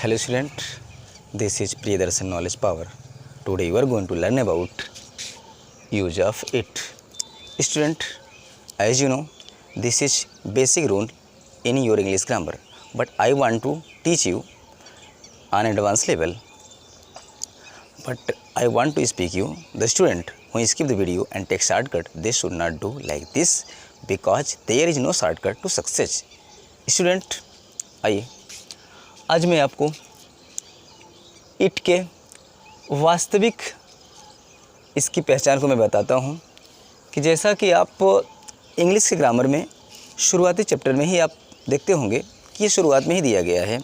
Hello student, this is Priyadarshan Knowledge Power. Today you are going to learn about use of it. Student, as you know, this is basic rule in your English grammar, but I want to teach you on advanced level. But I want to speak you, the student who skip the video and take shortcut, they should not do like this because there is no shortcut to success. Student, आइए आज मैं आपको it के वास्तविक इसकी पहचान को मैं बताता हूँ कि जैसा कि आप इंग्लिश के ग्रामर में शुरुआती चैप्टर में ही आप देखते होंगे कि ये शुरुआत में ही दिया गया है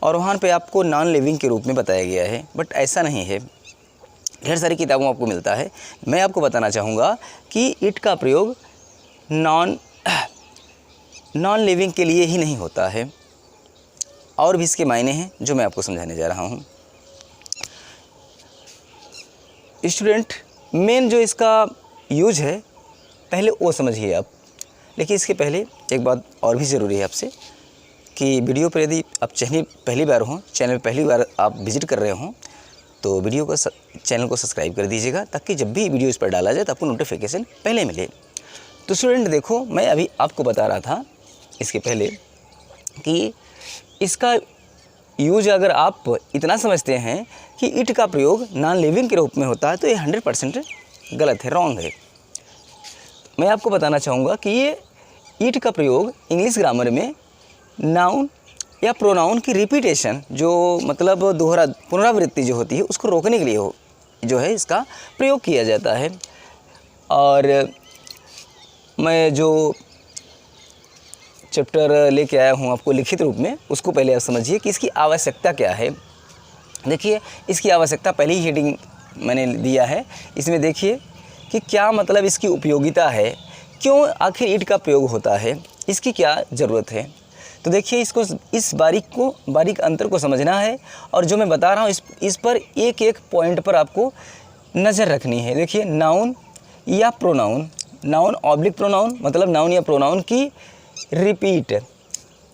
और वहाँ पे आपको नॉन लिविंग के रूप में बताया गया है, बट ऐसा नहीं है। ढेर सारी किताबों में आपको मिलता है। मैं आपको बताना चाहूँगा कि इट का प्रयोग नॉन लिविंग के लिए ही नहीं होता है, और भी इसके मायने हैं जो मैं आपको समझाने जा रहा हूँ। स्टूडेंट, मेन जो इसका यूज है पहले वो समझिए आप, लेकिन इसके पहले एक बात और भी ज़रूरी है आपसे कि वीडियो पर यदि आप पहली बार हों, चैनल पहली बार आप विजिट कर रहे हों, तो चैनल को सब्सक्राइब कर दीजिएगा ताकि जब भी वीडियो इस पर डाला जाए तो आपको नोटिफिकेशन पहले मिले। तो स्टूडेंट देखो, मैं अभी आपको बता रहा था इसके पहले कि इसका यूज अगर आप इतना समझते हैं कि इट का प्रयोग नॉन लिविंग के रूप में होता है तो ये 100% गलत है, रॉन्ग है। मैं आपको बताना चाहूँगा कि ये इट का प्रयोग इंग्लिश ग्रामर में नाउन या प्रोनाउन की रिपीटेशन, जो मतलब पुनरावृत्ति जो होती है उसको रोकने के लिए जो है इसका प्रयोग किया जाता है। और मैं जो चैप्टर लेके आया हूँ आपको लिखित रूप में, उसको पहले आप समझिए कि इसकी आवश्यकता क्या है। देखिए, इसकी आवश्यकता पहले ही हेडिंग मैंने दिया है। इसमें देखिए कि क्या मतलब इसकी उपयोगिता है, क्यों आखिर इट का प्रयोग होता है, इसकी क्या ज़रूरत है। तो देखिए, इसको इस बारीक अंतर को समझना है और जो मैं बता रहा हूँ इस पर एक एक पॉइंट पर आपको नज़र रखनी है। देखिए, नाउन या प्रोनाउन, नाउन ऑब्लिक प्रोनाउन मतलब नाउन या प्रोनाउन की रिपीट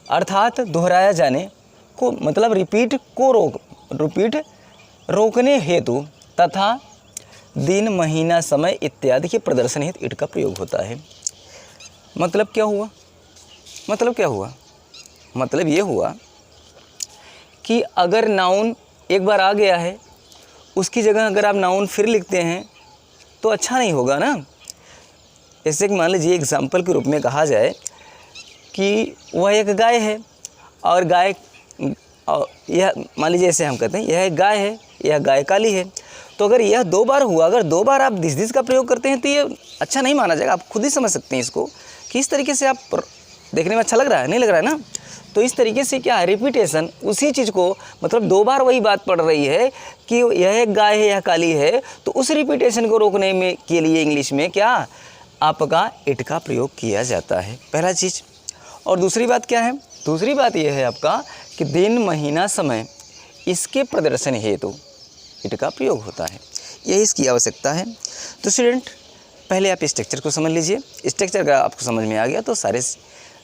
अर्थात दोहराया जाने को मतलब रिपीट रोकने हेतु तथा दिन महीना समय इत्यादि के प्रदर्शन हेतु इट का प्रयोग होता है। मतलब क्या हुआ? मतलब ये हुआ कि अगर नाउन एक बार आ गया है, उसकी जगह अगर आप नाउन फिर लिखते हैं तो अच्छा नहीं होगा ना। जैसे कि मान लीजिए एग्जाम्पल के रूप में कहा जाए कि वह एक गाय है और यह मान लीजिए ऐसे हम कहते हैं यह एक गाय है, यह गाय काली है। तो अगर यह दो बार हुआ, अगर दो बार आप दिस का प्रयोग करते हैं तो ये अच्छा नहीं माना जाएगा। आप खुद ही समझ सकते हैं इसको कि इस तरीके से आप देखने में अच्छा लग रहा है, नहीं लग रहा है ना। तो इस तरीके से क्या है, रिपीटेशन उसी चीज़ को मतलब दो बार वही बात पढ़ रही है कि यह एक गाय है, यह काली है, तो उस रिपीटेशन को रोकने में के लिए इंग्लिश में क्या आपका इट का प्रयोग किया जाता है, पहला चीज़। और दूसरी बात क्या है? दूसरी बात यह है आपका कि दिन महीना समय इसके प्रदर्शन हेतु इट का प्रयोग होता है, यही इसकी आवश्यकता है। तो स्टूडेंट, पहले आप स्ट्रक्चर को समझ लीजिए। स्ट्रक्चर अगर आपको समझ में आ गया तो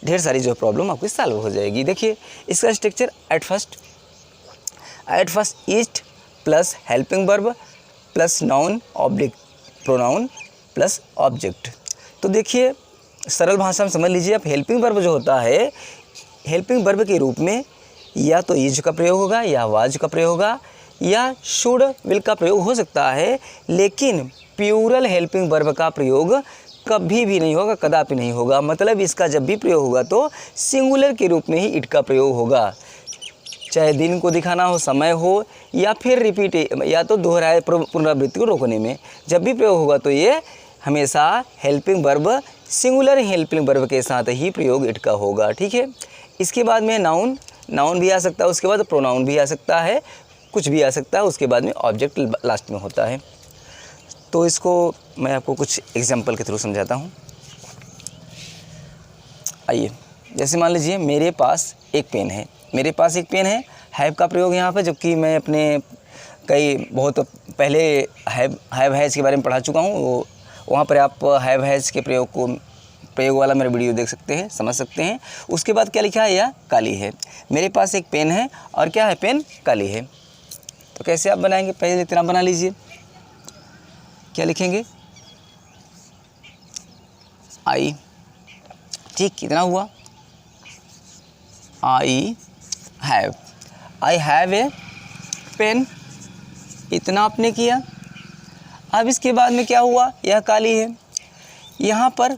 ढेर सारी जो प्रॉब्लम आपकी सॉल्व हो जाएगी। देखिए, इसका structure at first it plus helping verb plus noun oblique pronoun plus object. तो देखिए, सरल भाषा में समझ लीजिए आप, हेल्पिंग वर्ब जो होता है, हेल्पिंग वर्ब के रूप में या तो इज का प्रयोग होगा या वाज का प्रयोग होगा या शुड विल का प्रयोग हो सकता है, लेकिन प्लूरल हेल्पिंग वर्ब का प्रयोग कभी भी नहीं होगा, कदापि नहीं होगा। मतलब इसका जब भी प्रयोग होगा तो सिंगुलर के रूप में ही इट का प्रयोग होगा, चाहे दिन को दिखाना हो, समय हो, या फिर रिपीट या तो दोहराए पुनरावृत्ति को रोकने में जब भी प्रयोग होगा तो ये हमेशा helping verb singular helping verb के साथ ही प्रयोग इट का होगा, ठीक है। इसके बाद में नाउन भी आ सकता है, उसके बाद प्रोनाउन भी आ सकता है, कुछ भी आ सकता है, उसके बाद में ऑब्जेक्ट लास्ट में होता है। तो इसको मैं आपको कुछ एग्जांपल के थ्रू समझाता हूँ। आइए, जैसे मान लीजिए मेरे पास एक पेन है, हैव का प्रयोग यहाँ पर, जबकि मैं अपने बहुत पहले हैव हैज़ के बारे में पढ़ा चुका हूँ, वहाँ पर आप हैव हैज़ के प्रयोग को प्रयोग वाला मेरा वीडियो देख सकते हैं, समझ सकते हैं। उसके बाद क्या लिखा है, यह काली है। मेरे पास एक पेन है और क्या है, पेन काली है। तो कैसे आप बनाएंगे, पहले इतना बना लीजिए। क्या लिखेंगे, आई, ठीक, कितना हुआ, आई हैव ए पेन, इतना आपने किया। अब इसके बाद में क्या हुआ, यह काली है। यहाँ पर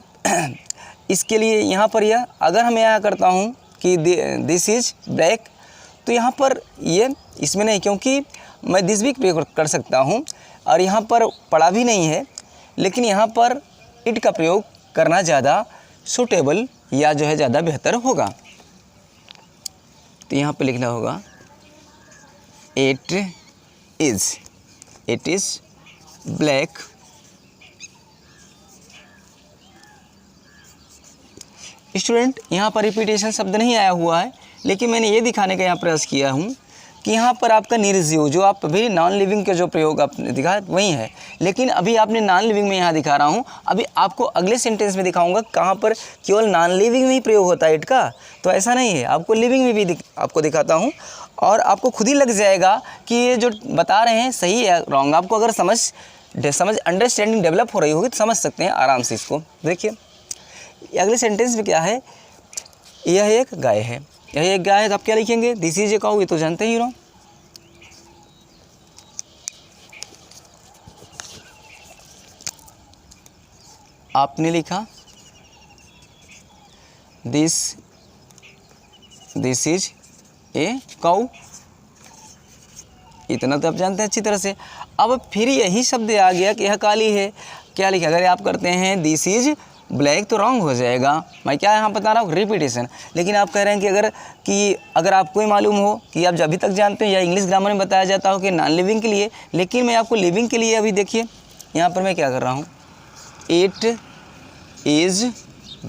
इसके लिए यहाँ पर यह, अगर मैं यहाँ करता हूँ कि दिस इज़ ब्लैक, तो यहाँ पर ये इसमें नहीं, क्योंकि मैं दिस भी प्रयोग कर सकता हूँ और यहाँ पर पढ़ा भी नहीं है, लेकिन यहाँ पर इट का प्रयोग करना ज़्यादा सूटेबल या जो है ज़्यादा बेहतर होगा। तो यहाँ पर लिखना होगा इट इज़ ब्लैक स्टूडेंट। यहाँ पर रिपीटेशन शब्द नहीं आया हुआ है, लेकिन मैंने ये दिखाने का यहाँ प्रयास किया हूँ कि यहाँ पर आपका निर्जीव, जो आप अभी नॉन लिविंग के जो प्रयोग आपने दिखाया वही है, लेकिन अभी आपने नॉन लिविंग में यहाँ दिखा रहा हूँ। अभी आपको अगले सेंटेंस में दिखाऊंगा कहाँ पर केवल नॉन लिविंग में ही प्रयोग होता है इट का, तो ऐसा नहीं है, आपको लिविंग में भी आपको दिखाता हूँ और आपको खुद ही लग जाएगा कि ये जो बता रहे हैं सही है रॉन्ग। आपको अगर समझ अंडरस्टैंडिंग डेवलप हो रही होगी तो समझ सकते हैं आराम से इसको। देखिए अगले सेंटेंस में क्या है, यह एक गाय है, यह एक गाय है, तो आप क्या लिखेंगे, दिस इज ए काऊ, ये तो जानते ही हो। आपने लिखा दिस इज ए काऊ, इतना तो आप जानते हैं अच्छी तरह से। अब फिर यही शब्द आ गया कि यह काली है, क्या लिखा, अगर आप करते हैं दिस इज ब्लैक तो रॉन्ग हो जाएगा। मैं क्या यहाँ बता रहा हूँ, रिपीटेशन। लेकिन आप कह रहे हैं कि अगर आपको मालूम हो कि आप अभी तक जानते हैं या इंग्लिश ग्रामर में बताया जाता हो कि नॉन लिविंग के लिए, लेकिन मैं आपको लिविंग के लिए अभी देखिए यहाँ पर मैं क्या कर रहा हूँ, इट इज़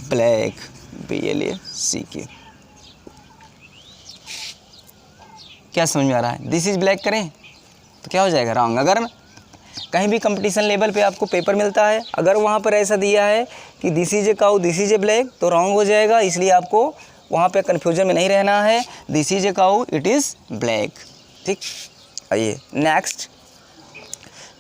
ब्लैक, BLACK। क्या समझ में आ रहा है, दिस इज़ ब्लैक करें तो क्या हो जाएगा, रॉन्ग। अगर कहीं भी कंपटीशन लेवल पे आपको पेपर मिलता है, अगर वहाँ पर ऐसा दिया है कि this is a cow, this is a black, तो रॉन्ग हो जाएगा। इसलिए आपको वहाँ पे कन्फ्यूजन में नहीं रहना है, this is a cow, it is black. ठीक, आइए नेक्स्ट,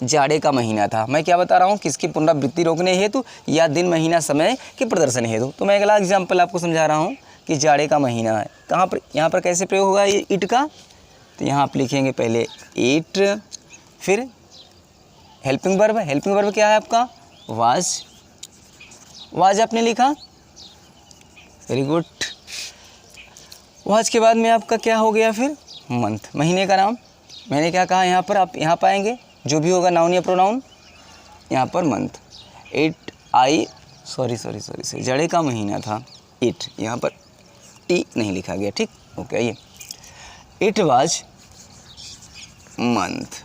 जाड़े का महीना था। मैं क्या बता रहा हूँ, किसकी पुनरावृत्ति रोकने हेतु या दिन महीना समय के प्रदर्शन हेतु। तो मैं अगला एग्जाम्पल आपको समझा रहा हूँ कि जाड़े का महीना है, कहाँ पर, यहाँ पर कैसे प्रयोग होगा ये इट का। तो यहाँ आप लिखेंगे पहले इट, फिर हेल्पिंग वर्ब। हेल्पिंग वर्ब क्या है आपका, वाज आपने लिखा, वेरी गुड। वाज के बाद में आपका क्या हो गया, फिर मंथ, महीने का नाम। मैंने क्या कहा, यहाँ पर आप यहाँ पाएंगे जो भी होगा नाउन या प्रोनाउन, यहाँ पर मंथ। सॉरी जाड़े का महीना था, इट, यहाँ पर टी नहीं लिखा गया, ठीक, ओके। आइए, it was month,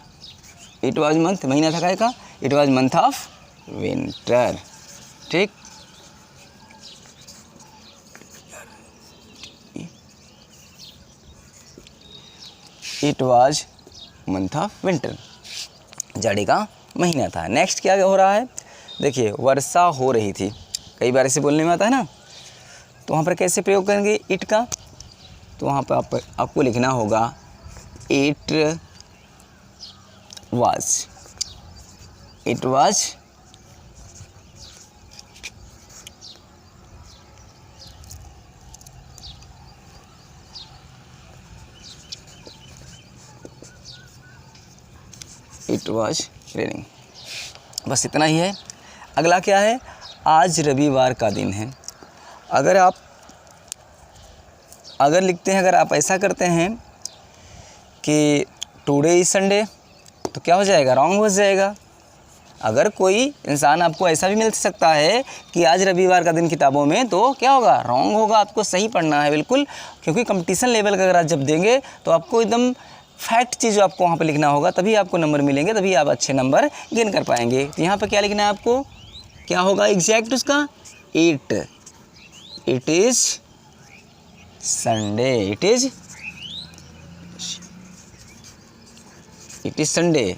it was month, महीना था का, it was month of winter. ठीक, it was month of winter, जाड़े का महीना था। नेक्स्ट क्या हो रहा है, देखिए वर्षा हो रही थी, कई बार ऐसे बोलने में आता है ना, तो वहाँ पर कैसे प्रयोग करेंगे इट का। तो वहाँ पर आपको लिखना होगा it was, it was raining. बस इतना ही है। अगला क्या है, आज रविवार का दिन है। अगर लिखते हैं, अगर आप ऐसा करते हैं कि टुडे इज संडे, तो क्या हो जाएगा, रॉन्ग हो जाएगा। अगर कोई इंसान आपको ऐसा भी मिल सकता है कि आज रविवार का दिन किताबों में, तो क्या होगा, रॉन्ग होगा। आपको सही पढ़ना है बिल्कुल, क्योंकि कंपटीशन लेवल का अगर आप जब देंगे तो आपको एकदम फैक्ट चीज़ आपको वहाँ पे लिखना होगा, तभी आपको नंबर मिलेंगे, तभी आप अच्छे नंबर गेन कर पाएंगे। तो यहाँ पे क्या लिखना है आपको, क्या होगा एग्जैक्ट उसका, it is Sunday, it is Sunday.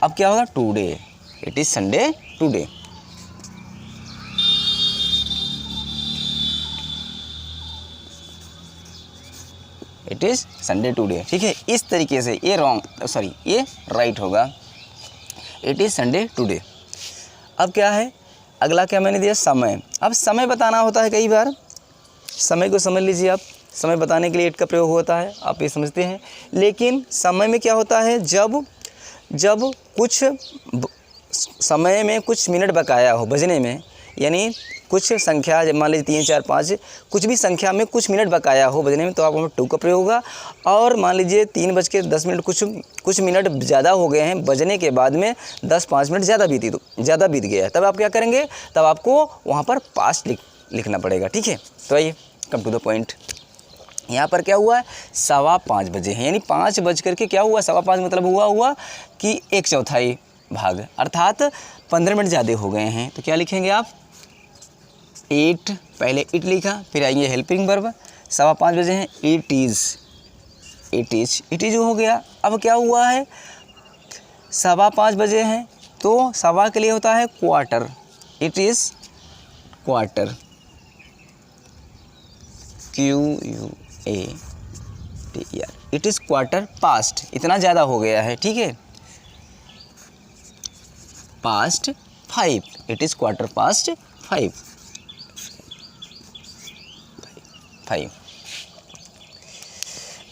अब क्या होगा, today, it is Sunday today. It is Sunday today. ठीक है, इस तरीके से ये ये राइट होगा, इट इज़ संडे टुडे। अब क्या है, अगला क्या मैंने दिया, समय। अब समय बताना होता है कई बार, समय को समझ लीजिए आप, समय बताने के लिए इट का प्रयोग होता है, आप ये समझते हैं। लेकिन समय में क्या होता है, जब कुछ समय में कुछ मिनट बकाया हो बजने में, यानी कुछ संख्या, जब मान लीजिए 3 4 5 कुछ भी संख्या में कुछ मिनट बकाया हो बजने में, तो आपको टू का प्रयोग होगा। और मान लीजिए 3:10 कुछ मिनट ज़्यादा हो गए हैं बजने के बाद में, 5 मिनट ज़्यादा बीत गया है, तब आप क्या करेंगे, तब आपको वहाँ पर पास्ट लिखना पड़ेगा। ठीक है, तो आइए कम टू द पॉइंट। यहाँ पर क्या हुआ है, 5:15 बजे हैं, यानी 5 बज करके क्या हुआ, 5:15 मतलब हुआ कि 1/4 भाग, अर्थात 15 मिनट ज़्यादा हो गए हैं। तो क्या लिखेंगे आप, 8, पहले इट लिखा, फिर आएंगे हेल्पिंग वर्ब, 5:15 बजे हैं, इट इज़ हो गया। अब क्या हुआ है, 5:15 बजे हैं, तो सवा के लिए होता है quarter, it is quarter, QUATR, it is quarter past, इतना ज़्यादा हो गया है। ठीक है, past 5, it is quarter past 5,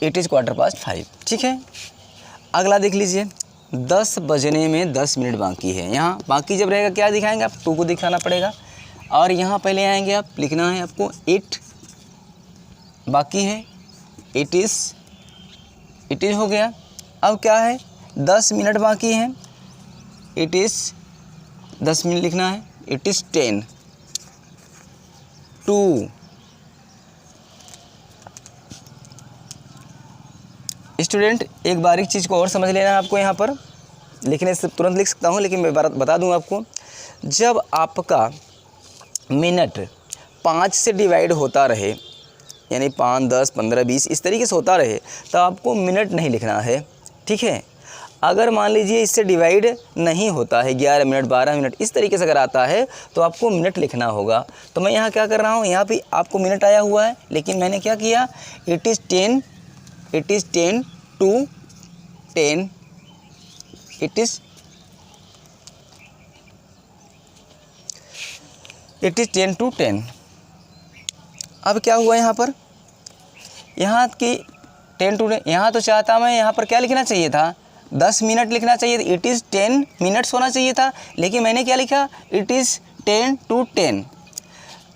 it is quarter past 5। ठीक है, अगला देख लीजिए, 10 बजने में 10 मिनट बाकी है। यहाँ बाकी जब रहेगा क्या दिखाएंगे आप, टू को दिखाना पड़ेगा, और यहाँ पहले आएंगे आप, लिखना है आपको इट बाकी है, इट इज़ हो गया। अब क्या है, 10 मिनट बाकी हैं, इट इज़ 10 मिनट लिखना है, इट इज़ 10, 2, स्टूडेंट एक बारीक चीज़ को और समझ लेना है आपको, यहाँ पर लिखने से तुरंत लिख सकता हूँ, लेकिन मैं बता दूँ आपको, जब आपका मिनट 5 से डिवाइड होता रहे, यानी 5, 10, 15, 20 इस तरीके से होता रहे, तो आपको मिनट नहीं लिखना है। ठीक है, अगर मान लीजिए इससे डिवाइड नहीं होता है, 11 मिनट, 12 मिनट इस तरीके से अगर आता है, तो आपको मिनट लिखना होगा। तो मैं यहाँ क्या कर रहा हूँ, यहाँ पे आपको मिनट आया हुआ है, लेकिन मैंने क्या किया, it is 10 to 10, it is 10 to 10। अब क्या हुआ यहाँ पर, यहाँ की 10 to 10, यहाँ तो चाहता मैं, यहाँ पर क्या लिखना चाहिए था, 10 मिनट लिखना चाहिए था, इट इज़ 10 मिनट्स होना चाहिए था, लेकिन मैंने क्या लिखा, इट इज़ 10 to 10।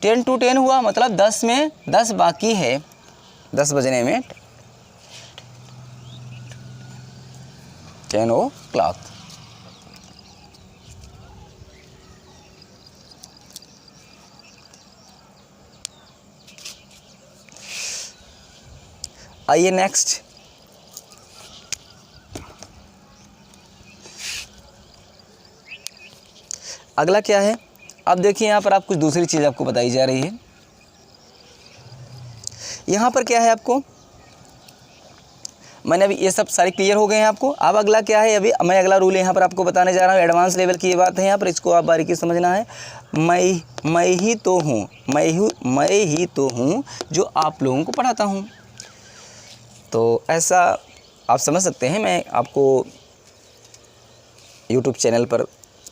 10 to 10 हुआ, मतलब 10 में 10 बाकी है, 10 बजने में 10 o'clock। आइए नेक्स्ट, अगला क्या है। अब देखिए यहाँ पर आप कुछ दूसरी चीज़ आपको बताई जा रही है। यहाँ पर क्या है, आपको मैंने अभी ये सब सारे क्लियर हो गए हैं आपको। अब अगला क्या है, अभी मैं अगला रूल यहाँ पर आपको बताने जा रहा हूँ, एडवांस लेवल की ये बात है यहाँ पर, इसको आप बारीकी समझना है। मैं ही तो हूँ जो आप लोगों को पढ़ाता हूँ। तो ऐसा आप समझ सकते हैं, मैं आपको यूट्यूब चैनल पर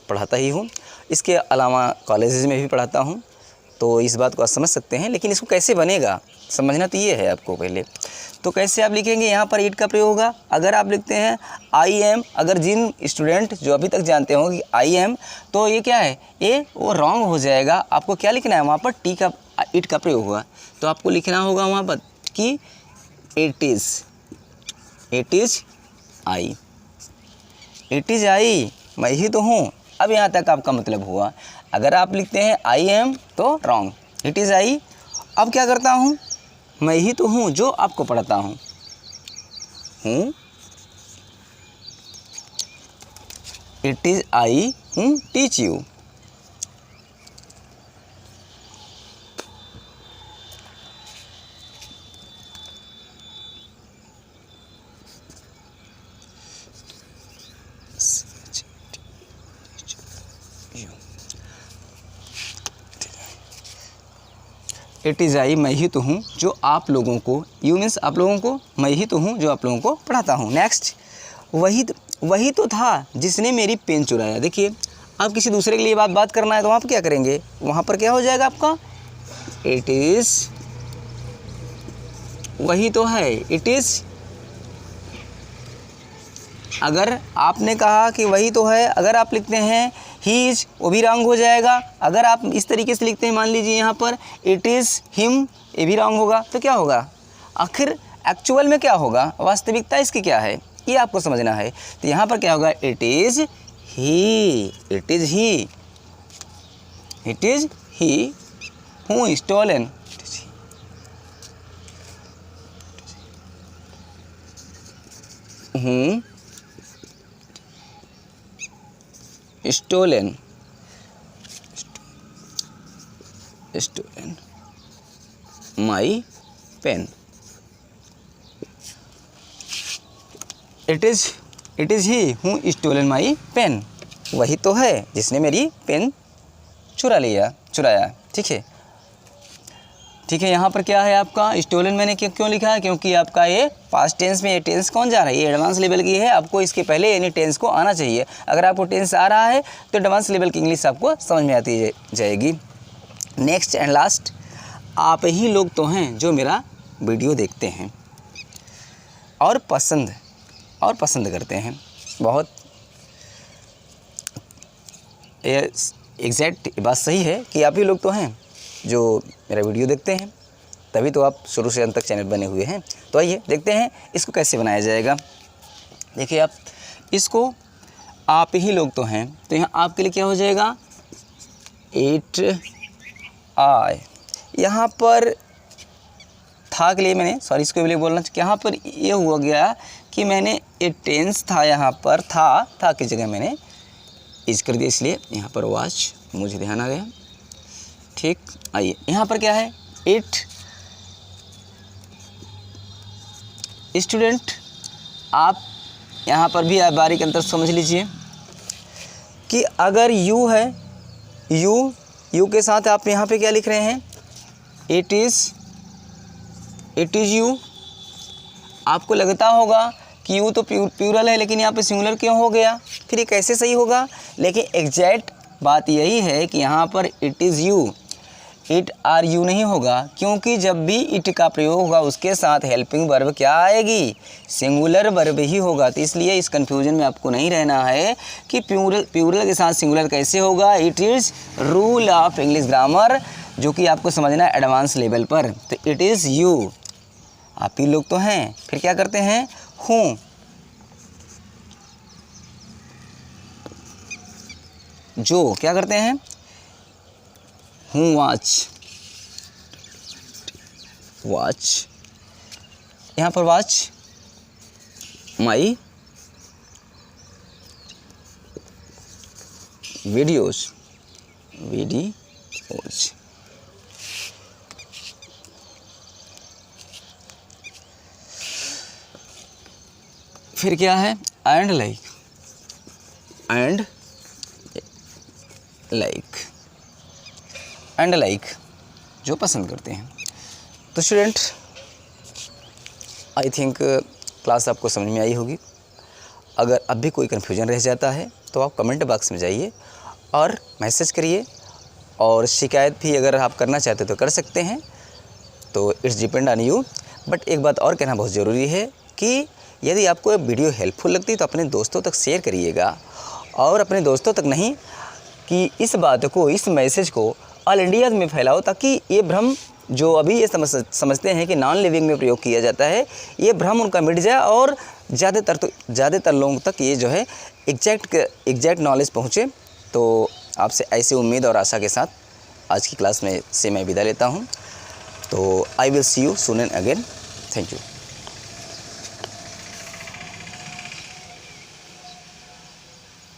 पढ़ाता ही हूँ, इसके अलावा कॉलेजेस में भी पढ़ाता हूँ, तो इस बात को आप समझ सकते हैं। लेकिन इसको कैसे बनेगा समझना तो ये है आपको पहले। तो कैसे आप लिखेंगे, यहाँ पर इट का प्रयोग होगा। अगर आप लिखते हैं आई एम, अगर जिन स्टूडेंट जो अभी तक जानते हो कि आई एम, तो ये क्या है, ये वो रॉन्ग हो जाएगा। आपको क्या लिखना है, वहाँ पर इट का प्रयोग होगा, तो आपको लिखना होगा वहाँ पर कि इट इज़ आई, मैं ही तो हूँ। अब यहाँ तक आपका मतलब हुआ। अगर आप लिखते हैं आई एम तो रॉन्ग, इट इज़ आई। अब क्या करता हूँ, मैं ही तो हूँ जो आपको पढ़ाता हूँ, इट इज़ आई हूँ teach you. It is I, मैं ही तो हूँ जो आप लोगों को, यू मीन्स आप लोगों को, मैं ही तो हूँ जो आप लोगों को पढ़ाता हूँ। नेक्स्ट, वही तो था जिसने मेरी पेन चुराया। देखिए, आप किसी दूसरे के लिए बात करना है तो वहाँ पर क्या करेंगे, वहाँ पर क्या हो जाएगा आपका, इट इज़, वही तो है, इट इज़। अगर आपने कहा कि वही तो है, अगर आप लिखते हैं ही इज़, वो भी रॉन्ग हो जाएगा। अगर आप इस तरीके से लिखते हैं, मान लीजिए यहाँ पर इट इज़ हिम, ये भी रॉन्ग होगा। तो क्या होगा, आखिर एक्चुअल में क्या होगा, वास्तविकता इसकी क्या है, ये आपको समझना है। तो यहाँ पर क्या होगा, it is he, it is he, it is he who stolen, who stolen my pen. It is he who stolen my pen, वही तो है जिसने मेरी पेन चुराया। ठीक है, यहाँ पर क्या है आपका, स्टोलन मैंने क्यों लिखा है, क्योंकि आपका ये पास्ट टेंस में, ये टेंस कौन जा रहा है, ये एडवांस लेवल की है। आपको इसके पहले यानी टेंस को आना चाहिए। अगर आपको टेंस आ रहा है तो एडवांस लेवल की इंग्लिश आपको समझ में आती जाएगी। नेक्स्ट एंड लास्ट, आप ही लोग तो हैं जो मेरा वीडियो देखते हैं और पसंद करते हैं। बहुत एग्जैक्ट बात सही है कि आप ही लोग तो हैं जो मेरा वीडियो देखते हैं, तभी तो आप शुरू से अंत तक चैनल बने हुए हैं। तो आइए देखते हैं इसको कैसे बनाया जाएगा। देखिए, आप इसको, आप ही लोग तो हैं, तो यहाँ आपके लिए क्या हो जाएगा, इट आई। यहाँ पर था के लिए मैंने, सॉरी इसको भी बोलना चाहिए, यहाँ पर ये हुआ गया कि मैंने ये टेंस था, यहाँ पर था की जगह मैंने इज कर दिया, इसलिए यहाँ पर वॉच मुझे ध्यान आ गया। ठीक, आइए यहाँ पर क्या है, इट स्टूडेंट। आप यहाँ पर भी बारीक अंतर समझ लीजिए कि अगर यू है, यू के साथ आप यहाँ पे क्या लिख रहे हैं, इट इज़ यू। आपको लगता होगा कि यू तो प्लूरल है, लेकिन यहाँ पे सिंगुलर क्यों हो गया, फिर ये कैसे सही होगा। लेकिन एग्जैक्ट बात यही है कि यहाँ पर it is U, it R U नहीं होगा, क्योंकि जब भी इट का प्रयोग होगा उसके साथ हेल्पिंग वर्ब क्या आएगी, सिंगुलर वर्ब ही होगा। तो इसलिए इस कन्फ्यूजन में आपको नहीं रहना है कि प्लूरल के साथ सिंगुलर कैसे होगा। It is rule of English grammar, जो कि आपको समझना है एडवांस लेवल पर। तो इट इज़ यू, आप ही लोग तो हैं, फिर क्या करते हैं, हूँ, जो क्या करते हैं, हूँ वॉच, यहाँ पर वॉच माई वीडियोज, फिर क्या है, एंड लाइक, जो पसंद करते हैं। तो स्टूडेंट, आई थिंक क्लास आपको समझ में आई होगी। अगर अब भी कोई कन्फ्यूजन रह जाता है तो आप कमेंट बॉक्स में जाइए और मैसेज करिए, और शिकायत भी अगर आप करना चाहते तो कर सकते हैं। तो it's depend on you. But एक बात और कहना बहुत ज़रूरी है कि यदि आपको ये वीडियो हेल्पफुल लगती है तो अपने दोस्तों तक शेयर करिएगा, और अपने दोस्तों तक नहीं कि इस बात को, इस मैसेज को ऑल इंडिया में फैलाओ, ताकि ये भ्रम जो अभी ये समझते हैं कि नॉन लिविंग में प्रयोग किया जाता है, ये भ्रम उनका मिट जाए और ज़्यादातर लोगों तक ये जो है एग्जैक्ट नॉलेज पहुँचे। तो आपसे ऐसी उम्मीद और आशा के साथ आज की क्लास में से मैं विदा लेता हूँ। तो I will see you soon and again. Thank you.